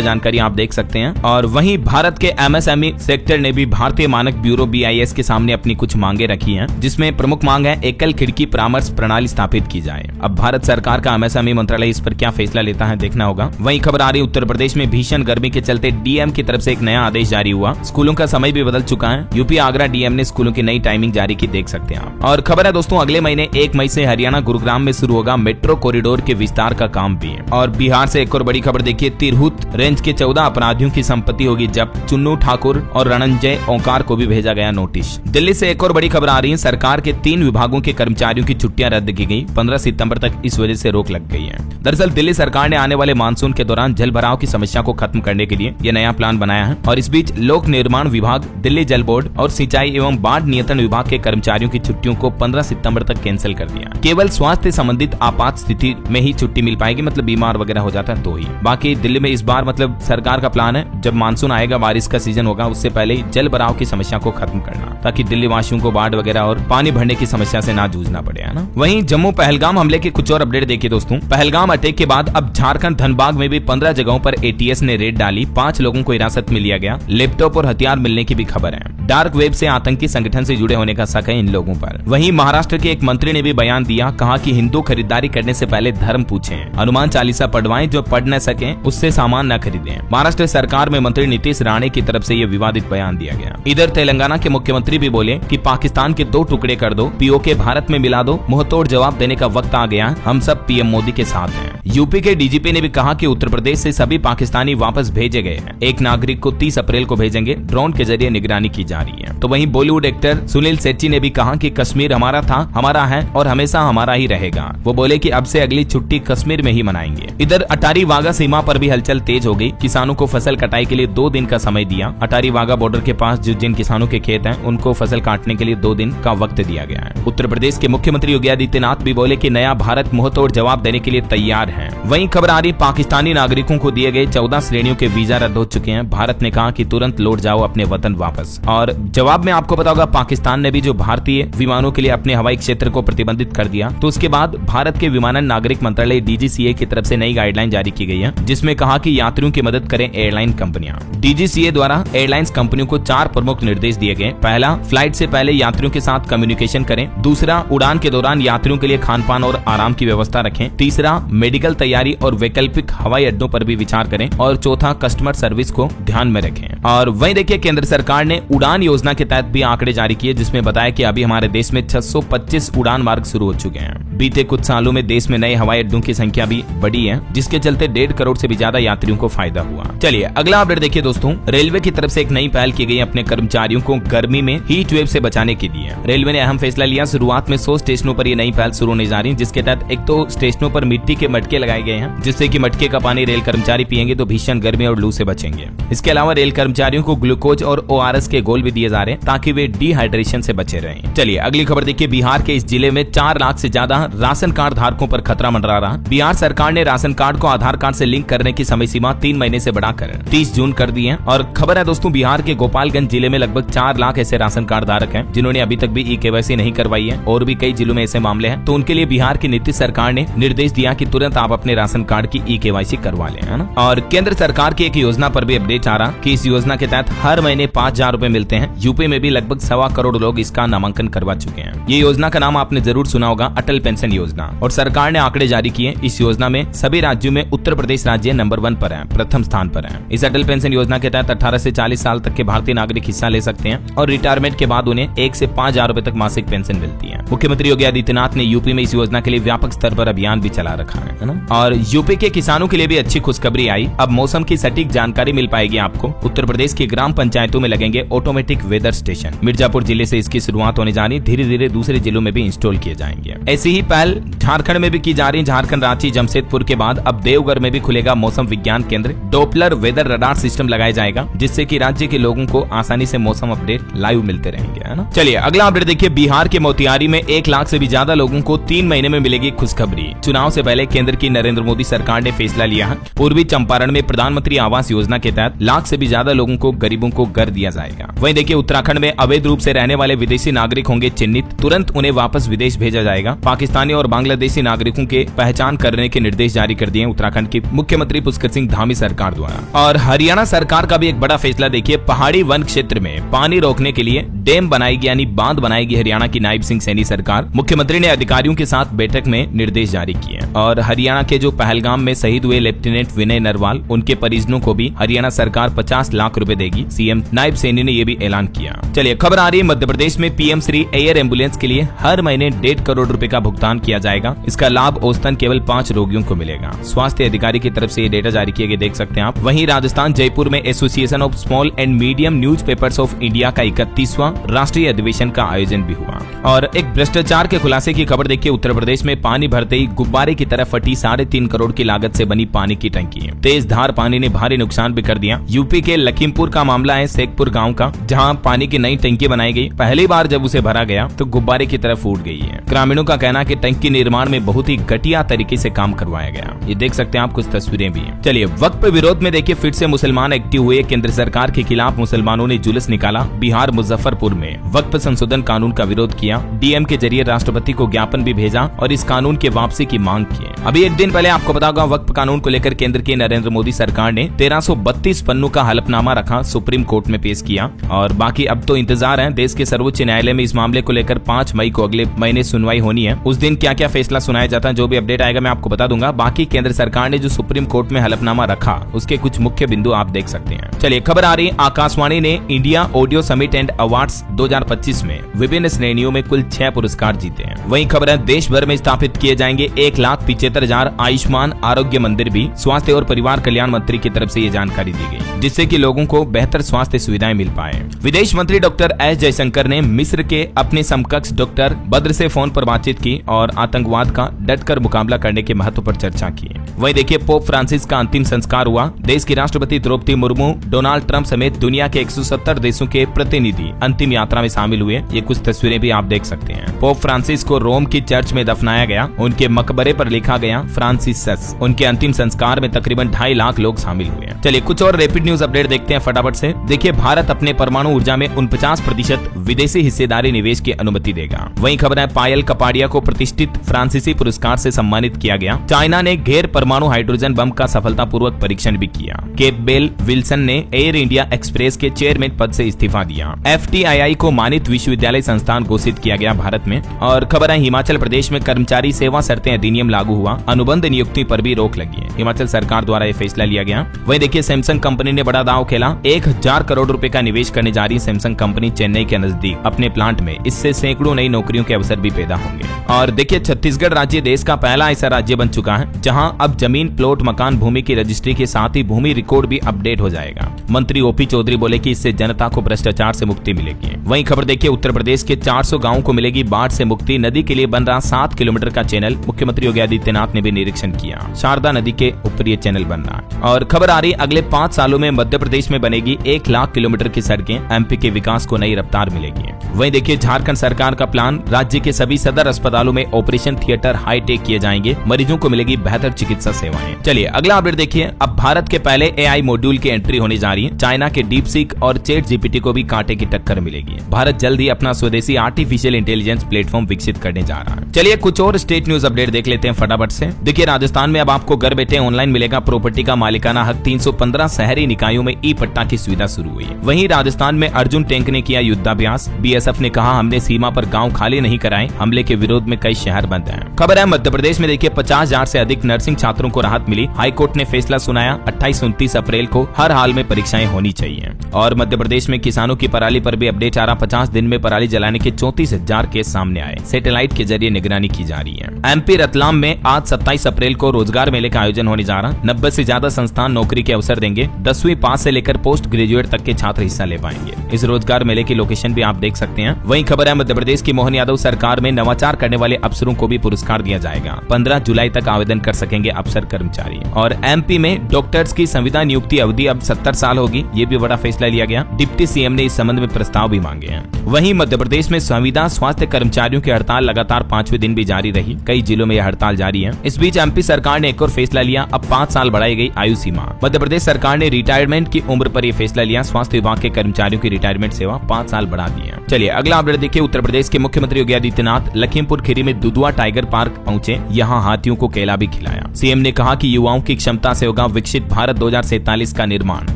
जानकारी आप देख सकते हैं। और वहीं भारत के एमएसएमई सेक्टर ने भी भारतीय मानक ब्यूरो BIS के सामने अपनी कुछ मांगे रखी हैं, जिसमें प्रमुख मांग है एकल खिड़की परामर्श प्रणाली स्थापित की जाए। अब भारत सरकार का MSME मंत्रालय इस पर क्या फैसला लेता है देखना होगा। वहीं खबर आ रही उत्तर प्रदेश में भीषण गर्मी के चलते DM की तरफ से एक नया आदेश जारी हुआ। स्कूलों का समय भी बदल चुका है। यूपी आगरा DM ने स्कूलों की नई टाइमिंग जारी की, देख सकते हैं आप। और खबर है दोस्तों, अगले महीने 1 मई से हरियाणा गुरुग्राम में शुरू होगा मेट्रो कॉरिडोर के विस्तार का काम भी। और बिहार से एक और बड़ी खबर देखिए, तिरहुत रेंज के 14 अपराधियों की संपत्ति होगी जब्त। चुन्नू ठाकुर और रणंजय ओंकार को भी भेजा गया नोटिस। दिल्ली से एक और बड़ी खबर आ रही है, सरकार के 3 विभागों के कर्मचारियों की छुट्टियां रद्द की गई। 15 सितंबर तक इस वजह से रोक लग गई है। दरअसल दिल्ली सरकार ने आने वाले मानसून के दौरान जल भराव की समस्या को खत्म करने के लिए यह नया प्लान बनाया है। और इस बीच लोक निर्माण विभाग, दिल्ली जल बोर्ड और सिंचाई एवं बाढ़ नियंत्रण विभाग के कर्मचारियों की छुट्टियों को 15 सितंबर तक कैंसिल कर दिया। केवल स्वास्थ्य संबंधित आपात स्थिति में ही छुट्टी मिल पाएगी, मतलब बीमार वगैरह हो जाता है तो ही। बाकी दिल्ली में इस बार मतलब सरकार का प्लान है, जब मानसून आएगा, बारिश का सीजन होगा, उससे पहले ही जल भराव की समस्या को खत्म करना, ताकि दिल्ली वासियों को बाढ़ वगैरह और पानी भरने की समस्या से ना जूझना पड़े, है ना। वहीं जम्मू पहलगाम हमले के कुछ और अपडेट देखिए दोस्तों। पहलगाम अटैक के बाद अब झारखंड धनबाद में भी 15 जगहों पर ATS ने रेड डाली। 5 लोगों को हिरासत में लिया गया। लैपटॉप और हथियार मिलने की भी खबर है। डार्क वेब से आतंकी संगठन से जुड़े होने का शक है इन लोगों पर। वहीं महाराष्ट्र के एक मंत्री ने भी बयान दिया, कहा कि हिंदू खरीदारी करने से पहले धर्म पूछें, हनुमान चालीसा पढ़वाएं, जो पढ़ न सके उससे सामान न खरीदें। महाराष्ट्र सरकार में मंत्री नीतीश राणे की तरफ से यह विवादित बयान दिया गया। इधर तेलंगाना के मुख्यमंत्री भी बोले कि पाकिस्तान के 2 टुकड़े कर दो, POK भारत में मिला दो, मुंहतोड़ जवाब देने का वक्त आ गया, हम सब PM मोदी के साथ हैं। यूपी के DGP ने भी कहा कि उत्तर प्रदेश से सभी पाकिस्तानी वापस भेजे गए हैं। एक नागरिक को 30 अप्रैल को भेजेंगे। ड्रोन के जरिए निगरानी की जा रही है। तो वहीं बॉलीवुड एक्टर सुनील शेट्टी ने भी कहा कि कश्मीर हमारा था, हमारा है और हमेशा हमारा ही रहेगा। वो बोले कि अब से अगली छुट्टी कश्मीर में ही मनाएंगे। इधर अटारी वाघा सीमा पर भी हलचल तेज हो गई। किसानों को फसल कटाई के लिए 2 दिन का समय दिया। अटारी वाघा बॉर्डर के पास जिन किसानों के खेत हैं, उनको फसल काटने के लिए 2 दिन का वक्त दिया गया है। उत्तर प्रदेश के मुख्यमंत्री योगी आदित्यनाथ भी बोले कि नया भारत मुंहतोड़ जवाब देने के लिए तैयार है। वहीं खबर आ रही, पाकिस्तानी नागरिकों को दिए गए 14 श्रेणियों के वीजा रद्द हो चुके हैं। भारत ने कहा कि तुरंत लौट जाओ अपने वतन वापस। और जवाब में आपको पता होगा, पाकिस्तान ने भी जो भारतीय विमानों के लिए अपने हवाई क्षेत्र को प्रतिबंधित कर दिया, तो उसके बाद भारत के विमानन नागरिक मंत्रालय DGCA की तरफ से नई गाइडलाइन जारी की गई है, जिसमें कहा कि यात्रियों की मदद करें एयरलाइन कंपनियां। DGCA द्वारा एयरलाइंस कंपनियों को 4 प्रमुख निर्देश दिए गए। पहला, फ्लाइट से पहले यात्रियों के साथ कम्युनिकेशन करें। दूसरा, उड़ान के दौरान यात्रियों के लिए खान पान और आराम की व्यवस्था रखें। तीसरा, मेडिकल तैयारी और वैकल्पिक हवाई अड्डों पर भी विचार करें। और चौथा, कस्टमर सर्विस को ध्यान में रखें। और वहीं देखिए, केंद्र सरकार ने उड़ान योजना के तहत भी आंकड़े जारी किए, जिसमें बताया कि अभी हमारे देश में 625 उड़ान मार्ग शुरू हो चुके हैं। बीते कुछ सालों में देश में नए हवाई अड्डों की संख्या भी बढ़ी है, जिसके चलते 1.5 करोड़ से भी ज्यादा यात्रियों को फायदा हुआ। चलिए अगला अपडेट देखिए दोस्तों। रेलवे की तरफ से एक नई पहल की गई अपने कर्मचारियों को गर्मी में हीट वेव से बचाने के लिए। रेलवे ने अहम फैसला लिया। शुरुआत में 100 स्टेशनों पर ये नई पहल शुरू होने जा रही है, जिसके तहत एक तो स्टेशनों पर मिट्टी के मटके लगाए गए हैं, जिससे कि मटके का पानी रेल कर्मचारी पिएंगे तो भीषण गर्मी और लू से बचेंगे। इसके अलावा रेल कर्मचारियों को ग्लूकोज और ORS के गोल भी दिए जा रहे हैं, ताकि वे डिहाइड्रेशन से बचे रहें। चलिए अगली खबर देखिए। बिहार के इस जिले में 4 लाख से ज्यादा राशन कार्ड धारकों पर खतरा मंडरा रहा। बिहार सरकार ने राशन कार्ड को आधार कार्ड से लिंक करने की समय सीमा 3 महीने से बढ़ाकर 30 जून कर दी है। और खबर है दोस्तों, बिहार के गोपालगंज जिले में लगभग 4 लाख ऐसे राशन कार्ड धारक हैं, जिन्होंने अभी तक भी E-KYC नहीं करवाई है। और भी कई जिलों में ऐसे मामले हैं, तो उनके लिए बिहार की नीतीश सरकार ने निर्देश दिया कि तुरंत आप अपने राशन कार्ड की E-KYC करवा लें, है ना। और केंद्र सरकार की एक योजना पर भी अपडेट आ रहा कि इस योजना के तहत हर महीने 5,000 रूपए मिलते हैं। यूपी में भी लगभग 1.25 करोड़ लोग इसका नामांकन करवा चुके हैं। ये योजना का नाम आपने जरूर सुना होगा, अटल पेंशन योजना। और सरकार ने आंकड़े जारी किए। इस योजना में सभी राज्यों में उत्तर प्रदेश राज्य नंबर 1 पर है, प्रथम स्थान पर है। इस अटल पेंशन योजना के तहत 18 से 40 साल तक के भारतीय नागरिक हिस्सा ले सकते हैं और रिटायरमेंट के बाद उन्हें 1 से 5,000 रूपए तक मासिक पेंशन मिलती है। मुख्यमंत्री योगी आदित्यनाथ ने यूपी में इस योजना के लिए व्यापक स्तर पर अभियान भी चला रखा है ना। और यूपी के किसानों के लिए भी अच्छी खुशखबरी आई। अब मौसम की सटीक जानकारी मिल पाएगी आपको। उत्तर प्रदेश की ग्राम पंचायतों में लगेंगे ऑटोमेटिक वेदर स्टेशन। मिर्जापुर जिले से इसकी शुरुआत होने जा रही, धीरे धीरे दूसरे जिलों में भी इंस्टॉल किए जाएंगे। ऐसी ही यही पहल झारखंड में भी की जा रही है। झारखंड, रांची, जमशेदपुर के बाद अब देवघर में भी खुलेगा मौसम विज्ञान केंद्र। डॉपलर वेदर रडार सिस्टम लगाया जाएगा, जिससे कि राज्य के लोगों को आसानी से मौसम अपडेट लाइव मिलते रहेंगे, है ना। चलिए अगला अपडेट देखिए। बिहार के मोतिहारी में 1 लाख से भी ज्यादा लोगों को 3 महीने में मिलेगी खुशखबरी। चुनाव से पहले केंद्र की नरेंद्र मोदी सरकार ने फैसला लिया है। पूर्वी चंपारण में प्रधानमंत्री आवास योजना के तहत 1 लाख से भी ज्यादा लोगों को, गरीबों को घर दिया जाएगा। वहीं देखिए उत्तराखंड में अवैध रूप से रहने वाले विदेशी नागरिक होंगे चिन्हित, तुरंत उन्हें वापस विदेश भेजा जाएगा। पाकिस्तानी और बांग्लादेशी नागरिकों के पहचान करने के निर्देश जारी कर दिए उत्तराखंड के मुख्यमंत्री पुष्कर सिंह धामी सरकार द्वारा। और हरियाणा सरकार का भी एक बड़ा फैसला देखिए। पहाड़ी वन क्षेत्र में पानी रोकने के लिए डैम बनाएगी, यानी बांध बनाएगी हरियाणा की नायब सिंह सैनी सरकार। मुख्यमंत्री ने अधिकारियों के साथ बैठक में निर्देश जारी किए। और हरियाणा के जो पहलगाम में शहीद हुए लेफ्टिनेंट विनय नरवाल, उनके परिजनों को भी हरियाणा सरकार 50 लाख रुपए देगी। सीएम नायब सैनी ने यह भी ऐलान किया। चलिए खबर आ रही है मध्य प्रदेश में पीएम श्री एयर एम्बुलेंस के लिए हर महीने 1.5 करोड़ रुपए का भुगतान किया जाएगा। इसका लाभ औसतन केवल 5 रोगियों को मिलेगा। स्वास्थ्य अधिकारी की तरफ से ये डेटा जारी किया गया, देख सकते हैं आप। वहीं राजस्थान जयपुर में association of small and medium newspapers of India का 31वां राष्ट्रीय अधिवेशन का आयोजन भी हुआ। और एक भ्रष्टाचार के खुलासे की खबर देखिए। उत्तर प्रदेश में पानी भरते ही गुब्बारे की तरफ फटी 3.5 करोड़ की लागत से बनी पानी की टंकी। तेज धार पानी ने भारी नुकसान भी कर दिया। यूपी के लखीमपुर का मामला है, शेखपुर गांव का, जहां पानी की नई टंकी बनाई गई। पहली बार जब उसे भरा गया तो गुब्बारे की तरफ फूट गई है। ग्रामीणों का कहना कि टंकी निर्माण में बहुत ही घटिया तरीके से काम करवाया गया। ये देख सकते हैं आप, कुछ तस्वीरें भी हैं। चलिए वक्फ विरोध में देखिए फिर से मुसलमान एक्टिव हुए। केंद्र सरकार के खिलाफ मुसलमानों ने जुलूस निकाला। बिहार मुजफ्फरपुर में वक्फ संशोधन कानून का विरोध किया। डीएम के जरिए राष्ट्रपति को ज्ञापन भी भेजा और इस कानून के वापसी की मांग की। अभी एक दिन पहले आपको पता होगा वक्फ कानून को लेकर केंद्र की नरेंद्र मोदी सरकार ने 1332 पन्नों का हलफनामा रखा, सुप्रीम कोर्ट में पेश किया। और बाकी अब तो इंतजार है। देश के सर्वोच्च न्यायालय में इस मामले को लेकर 5 मई को अगले महीने सुनवाई होनी है। उस दिन क्या क्या फैसला सुनाया जाता है, जो भी अपडेट आएगा मैं आपको बता दूंगा। बाकी केंद्र सरकार ने जो सुप्रीम कोर्ट में हलफनामा रखा, उसके कुछ मुख्य बिंदु आप देख सकते हैं। चलिए खबर आ रही, आकाशवाणी ने India audio summit and awards 2025 में विभिन्न श्रेणियों में कुल 6 पुरस्कार जीते हैं। वहीं खबर है देश भर में स्थापित किए जाएंगे 1,75,000 आयुष्मान आरोग्य मंदिर भी। स्वास्थ्य और परिवार कल्याण मंत्री की तरफ से ये जानकारी दी गई, जिससे कि लोगों को बेहतर स्वास्थ्य सुविधाएं मिल पाए। विदेश मंत्री डॉक्टर एस जयशंकर ने मिस्र के अपने समकक्ष डॉक्टर बद्र से फोन पर बातचीत की और आतंकवाद का डटकर मुकाबला करने के महत्व पर चर्चा की। वहीं देखिए पोप फ्रांसिस का अंतिम संस्कार हुआ। देश की राष्ट्रपति द्रौपदी मुर्मू, डोनाल्ड ट्रंप समेत दुनिया के 170 देशों के प्रतिनिधि अंतिम यात्रा में शामिल हुए। ये कुछ तस्वीरें भी आप देख सकते हैं। पोप फ्रांसिस को रोम की चर्च में दफनाया गया। उनके मकबरे पर लिखा गया फ्रांसिसस। उनके अंतिम संस्कार में तकरीबन 2.5 लाख लोग शामिल हुए। चलिए कुछ और रैपिड न्यूज अपडेट देखते हैं फटाफट से। देखिए भारत अपने परमाणु ऊर्जा में 49% विदेशी हिस्सेदारी निवेश की अनुमति देगा। वहीं खबर है पायल कपाड़िया को प्रतिष्ठित फ्रांसीसी पुरस्कार से सम्मानित किया गया। चाइना ने गैर परमाणु हाइड्रोजन बम का सफलतापूर्वक परीक्षण भी किया। केप बेल विल्सन ने एयर इंडिया एक्सप्रेस के चेयरमैन पद से इस्तीफा दिया। FTII को मानित विश्वविद्यालय संस्थान घोषित किया गया भारत में। और खबर है हिमाचल प्रदेश में कर्मचारी सेवा शर्तें अधिनियम लागू हुआ। अनुबंध नियुक्ति पर भी रोक लगी है। हिमाचल सरकार द्वारा यह फैसला लिया गया। वहीं देखिए सैमसंग कंपनी ने बड़ा दांव खेला। 1000 करोड़ रुपए का निवेश करने जा रही सैमसंग कंपनी चेन्नई के नजदीक अपने प्लांट में। इससे सैकड़ों नई नौकरियों के अवसर भी पैदा होंगे। और देखिए छत्तीसगढ़ राज्य देश का पहला ऐसा राज्य बन चुका है जहां अब जमीन, प्लॉट, मकान, भूमि की रजिस्ट्री के साथ ही भूमि रिकॉर्ड भी अपडेट हो जाएगा। मंत्री ओपी चौधरी बोले कि इससे जनता को भ्रष्टाचार से मुक्ति मिलेगी। वहीं खबर देखिए उत्तर प्रदेश के 400 गांवों को मिलेगी बाढ़ से मुक्ति। नदी के लिए बन रहा 7 किलोमीटर का चैनल। मुख्यमंत्री योगी आदित्यनाथ ने भी निरीक्षण किया। शारदा नदी के ऊपर ये चैनल बन रहा है। और खबर आ रही अगले 5 सालों में मध्य प्रदेश में बनेगी 1 लाख किलोमीटर की सड़कें। एमपी के विकास को नई रफ्तार मिलेगी। वहीं देखिए झारखंड सरकार का प्लान, राज्य के सभी सदर अस्पतालों में ऑपरेशन थिएटर हाईटेक किए जाएंगे। मरीजों को मिलेगी बेहतर चिकित्सा सेवाएं। चलिए अगला अपडेट देखिए। अब भारत के पहले AI मॉड्यूल की एंट्री होने जा रही है। चाइना के डीपसीक और चैट जीपीटी को भी कांटे की टक्कर मिलेगी। भारत जल्द ही अपना स्वदेशी आर्टिफिशियल इंटेलिजेंस प्लेटफॉर्म विकसित करने जा रहा है। चलिए कुछ और स्टेट न्यूज अपडेट देख लेते हैं फटाफट से। देखिए राजस्थान में अब आपको घर बैठे ऑनलाइन मिलेगा प्रॉपर्टी का मालिकाना हक। 315 शहरी निकायों में ई पट्टा की सुविधा शुरू हुई। वहीं राजस्थान में अर्जुन टैंक ने किया युद्धाभ्यास। BSF ने कहा हमने सीमा पर गांव खाली नहीं कराए। हमले के विरोध में कई शहर बंद हैं। खबर है मध्य प्रदेश में देखिए 50,000 से अधिक नर्सिंग छात्रों को राहत मिली। हाईकोर्ट ने फैसला सुनाया 28-29 अप्रैल को हर हाल में परीक्षाएं होनी चाहिए। और मध्य प्रदेश में किसानों की पराली पर भी अपडेट आ रहा। 50 दिन में पराली जलाने के 34,000 केस सामने आए। सैटेलाइट के जरिए निगरानी की जा रही है। MP रतलाम में आज 27 अप्रैल को रोजगार मेले का आयोजन होने जा रहा। 90 से ज्यादा संस्थान नौकरी के अवसर देंगे। 10वीं पास से लेकर पोस्ट ग्रेजुएट तक के छात्र हिस्सा ले पाएंगे। इस रोजगार मेले की लोकेशन भी आप देख सकते सकते हैं। वहीं खबर है मध्य प्रदेश की मोहन यादव सरकार में नवाचार करने वाले अफसरों को भी पुरस्कार दिया जाएगा। 15 जुलाई तक आवेदन कर सकेंगे अफसर कर्मचारी। और एमपी में डॉक्टर्स की संविदा नियुक्ति अवधि अब 70 साल होगी, ये भी बड़ा फैसला लिया गया। डिप्टी सीएम ने इस संबंध में प्रस्ताव भी मांगे हैं। वहीं मध्य प्रदेश में संविदा स्वास्थ्य कर्मचारियों की हड़ताल लगातार 5वें दिन भी जारी रही। कई जिलों में यह हड़ताल जारी है। इस बीच एमपी सरकार ने एक और फैसला लिया, अब 5 साल बढ़ाई गई आयु सीमा। मध्य प्रदेश सरकार ने रिटायरमेंट की उम्र पर यह फैसला लिया। स्वास्थ्य विभाग के कर्मचारियों की रिटायरमेंट सेवा 5 साल बढ़ा दी है। चलिए अगला अपडेट देखिए। उत्तर प्रदेश के मुख्यमंत्री योगी आदित्यनाथ लखीमपुर खीरी में दुधुआ टाइगर पार्क पहुंचे, यहाँ हाथियों को केला भी खिलाया। सीएम ने कहा कि युवाओं की क्षमता से होगा विकसित भारत 2047 का निर्माण।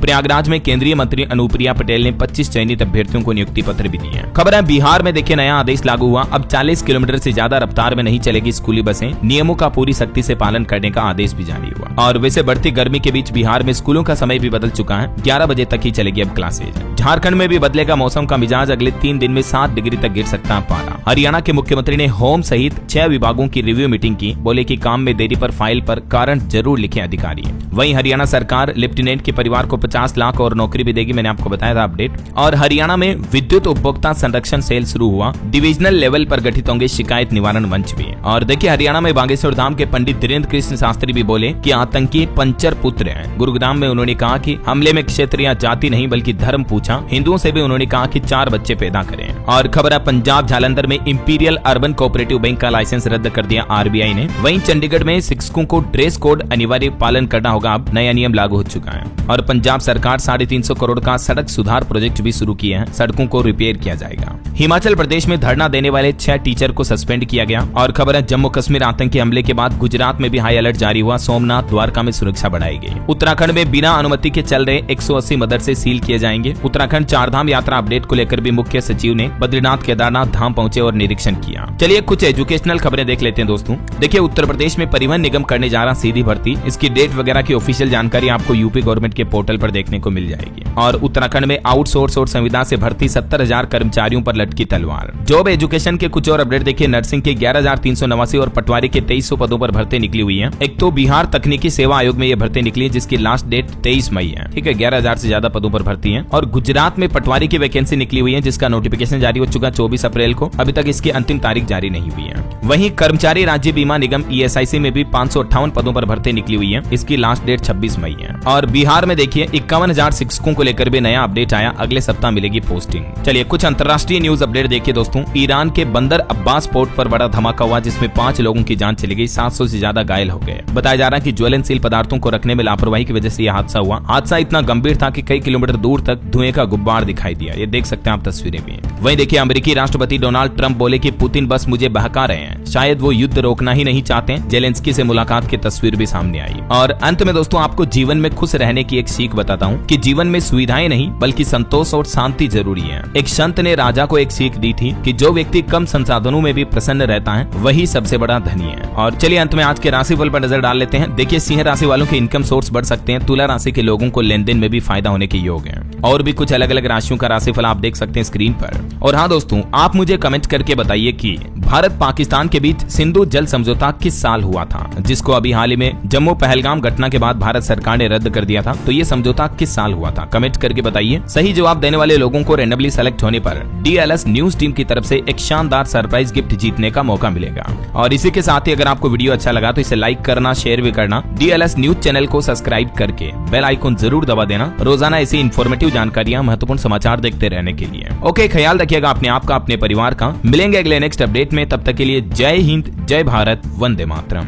प्रयागराज में केंद्रीय मंत्री अनुप्रिया पटेल ने 25 चयनित अभ्यर्थियों को नियुक्ति पत्र भी दिए। खबर है बिहार में देखिए नया आदेश लागू हुआ, अब 40 किलोमीटर से ज्यादा रफ्तार में नहीं चलेगी स्कूली बसें। नियमों का पूरी सख्ती से पालन करने का आदेश भी जारी हुआ। और वैसे बढ़ती गर्मी के बीच बिहार में स्कूलों का समय भी बदल चुका है, 11 बजे तक ही चलेगी अब क्लासेज। झारखंड में भी बदलेगा मौसम का मिजाज, अगले 3 दिन में 7 डिग्री तक गिर सकता है पारा। हरियाणा के मुख्यमंत्री ने होम सहित 6 विभागों की रिव्यू मीटिंग की, बोले कि काम में देरी पर फाइल पर कारण जरूर लिखे अधिकारी। वहीं हरियाणा सरकार लेफ्टिनेंट के परिवार को 50 लाख और नौकरी भी देगी, मैंने आपको बताया था अपडेट। और हरियाणा में विद्युत उपभोक्ता संरक्षण सेल शुरू हुआ, डिविजनल लेवल पर गठित होंगे शिकायत निवारण मंच भी। और देखिए हरियाणा में बागेश्वर धाम के पंडित धीरेन्द्र कृष्ण शास्त्री भी बोले कि आतंकी पंचर पुत्र हैं। गुरुग्राम में उन्होंने कहा कि हमले में क्षेत्र या जाति नहीं बल्कि धर्म पूछा। हिंदुओं से भी उन्होंने कहा कि 4 बच्चे पैदा करें। और खबर है पंजाब जालंधर में इंपीरियल अर्बन कोऑपरेटिव बैंक का लाइसेंस रद्द कर दिया आरबीआई ने। वहीं चंडीगढ़ में शिक्षकों को ड्रेस कोड अनिवार्य पालन करना होगा, अब नया नियम लागू हो चुका है। और पंजाब सरकार 350 करोड़ का सड़क सुधार प्रोजेक्ट भी शुरू किया है, सड़कों को रिपेयर किया जाएगा। हिमाचल प्रदेश में धरना देने वाले 6 टीचर को सस्पेंड किया गया। और खबर है जम्मू कश्मीर आतंकी हमले के बाद गुजरात में भी हाई अलर्ट जारी हुआ, सोमनाथ द्वारका में सुरक्षा बढ़ाई गई। उत्तराखंड में बिना अनुमति के चल रहे 180 मदरसे सील किए जाएंगे। उत्तराखंड चारधाम यात्रा अपडेट को लेकर भी मुख्य सचिव ने बद्रीनाथ केदारनाथ धाम पहुंचे और निरीक्षण किया। चलिए कुछ एजुकेशनल खबरें देख लेते हैं दोस्तों। देखिए उत्तर प्रदेश में परिवहन निगम करने जा रहा सीधी भर्ती, इसकी डेट वगैरह की ऑफिशियल जानकारी आपको यूपी गवर्नमेंट के पोर्टल पर देखने को मिल जाएगी। और उत्तराखंड में आउटसोर्स और संविदा से भर्ती 70,000 कर्मचारियों पर लटकी तलवार। जॉब एजुकेशन के कुछ और अपडेट देखिए। नर्सिंग के 11,389 और पटवारी के 2300 पदों पर भर्ती निकली हुई है। एक तो बिहार तकनीकी सेवा आयोग में ये भर्ती निकली है, जिसकी लास्ट डेट 23 मई है। ठीक है, 11,000 से ज्यादा पदों पर भर्ती है। और गुजरात में पटवारी की वैकेंसी निकली हुई है, जिसका नोटिफिकेशन जारी हो चुका 24 अप्रैल को, अभी तक इसकी अंतिम तारीख जारी नहीं हुई है। वहीं कर्मचारी राज्य बीमा निगम ईएसआईसी में भी 558 पदों पर भर्ती निकली हुई है, इसकी लास्ट डेट 26 मई है। और बिहार में देखिए 51,000 शिक्षकों को लेकर भी नया अपडेट आया, अगले सप्ताह मिलेगी पोस्टिंग। चलिए कुछ अंतर्राष्ट्रीय न्यूज अपडेट देखिए दोस्तों। ईरान के बंदर अब्बास पोर्ट पर बड़ा धमाका हुआ, जिसमें 5 लोगों की जान चली गई, 700 से ज्यादा घायल हो गए। बताया जा रहा है कि ज्वलनशील पदार्थों को रखने में लापरवाही की वजह से यह हादसा हुआ। हादसा इतना गंभीर था कि कई किलोमीटर दूर तक धुएं का गुब्बार दिखाई दिया, ये देख सकते हैं आप तस्वीरें भी। वहीं देखिए अमेरिकी राष्ट्रपति डोनाल्ड ट्रंप बोले कि पुतिन बस मुझे बहका रहे हैं, शायद वो युद्ध रोकना ही नहीं चाहते। जेलेंस्की से मुलाकात की तस्वीर भी सामने आई। और अंत में दोस्तों आपको जीवन में खुश रहने की एक सीख बताता हूँ कि जीवन में सुविधाएं नहीं बल्कि संतोष और शांति जरूरी है। एक संत ने राजा को एक सीख दी थी कि जो व्यक्ति कम संसाधनों में भी प्रसन्न रहता है वही सबसे बड़ा धनी है। और चलिए अंत में आज के राशिफल पर नजर डाल लेते हैं। देखिए सिंह राशि वालों के इनकम सोर्स बढ़ सकते हैं, तुला राशि के लोगों को लेन देन में भी फायदा होने के योग है। और भी कुछ अलग अलग राशियों का राशिफल आप देख सकते हैं स्क्रीन पर। और हाँ दोस्तों, आप मुझे कमेंट करके बताइए कि भारत पाकिस्तान के बीच सिंधु जल समझौता किस साल हुआ था, जिसको अभी हाल ही में जम्मू पहलगाम घटना के बाद भारत सरकार ने रद्द कर दिया था। तो ये समझौता किस साल हुआ था, कमेंट करके बताइए। सही जवाब देने वाले लोगों को रैंडमली सेलेक्ट होने पर DLS न्यूज टीम की तरफ से एक शानदार सरप्राइज गिफ्ट जीतने का मौका मिलेगा। और इसी के साथ ही अगर आपको वीडियो अच्छा लगा तो इसे लाइक करना, शेयर भी करना। DLS न्यूज चैनल को सब्सक्राइब करके बेल आइकन जरूर दबा देना, रोजाना ऐसी इन्फॉर्मेटिव जानकारियां, महत्वपूर्ण समाचार देखते रहने के लिए। ओके, ख्याल रखिएगा अपने आप का, अपने परिवार का। मिलेंगे अगले नेक्स्ट अपडेट में, तब तक के लिए जय हिंद, जय भारत, वंदे मातरम।